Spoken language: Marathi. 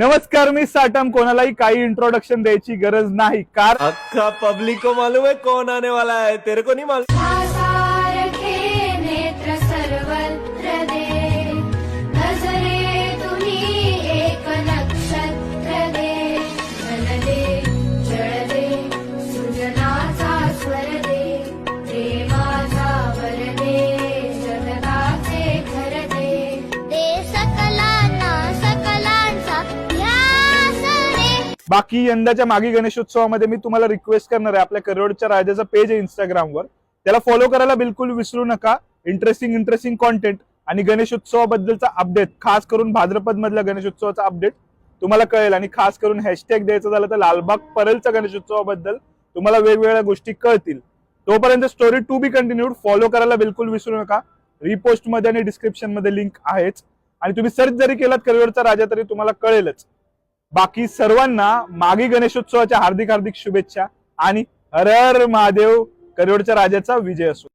नमस्कार, मी साटम. कोणालाही काही इंट्रोडक्शन द्यायची गरज नाही, कारण अक्का पब्लिक को मालूम है कौन आने वाला है, तेरे को नहीं मालूम? नेत्र सर्वत्र दे, नजरे तुम्ही एक नक्षत्र दे, जल दे, जळ दे, सृजनाचा स्वर दे, प्रेमाचा वर दे, जगताचे घर दे सकलांना सकलांचा ध्यास दे. बाकी यंदाच्या मागी गणेशोत्सवामध्ये मी तुम्हाला रिक्वेस्ट करणार आहे, आपल्या करोडच्या राजाचा पेज आहे इंस्टाग्रामवर, त्याला फॉलो करायला बिलकुल विसरू नका. इंटरेस्टिंग कॉन्टेंट आणि गणेशोत्सवाबद्दलचा अपडेट, खास करून भाद्रपद मधल्या गणेशोत्सवाचा अपडेट तुम्हाला कळेल. आणि खास करून हॅशटॅग द्यायचं झालं तर लालबाग परेलच्या गणेशोत्सवाबद्दल तुम्हाला वेगवेगळ्या गोष्टी कळतील. तोपर्यंत story to be continued follow करायला बिलकुल विसरू नका. रिपोस्ट मध्ये आणि डिस्क्रिप्शन मध्ये लिंक आहेच, आणि तुम्ही सर्च जरी केलात करिअरचा राजा तरी तुम्हाला कळेलच. बाकी सर्वांना मागी गणेशोत्सवाच्या हार्दिक शुभेच्छा आणि हर हर महादेव. करिअरच्या राजाचा विजय असो.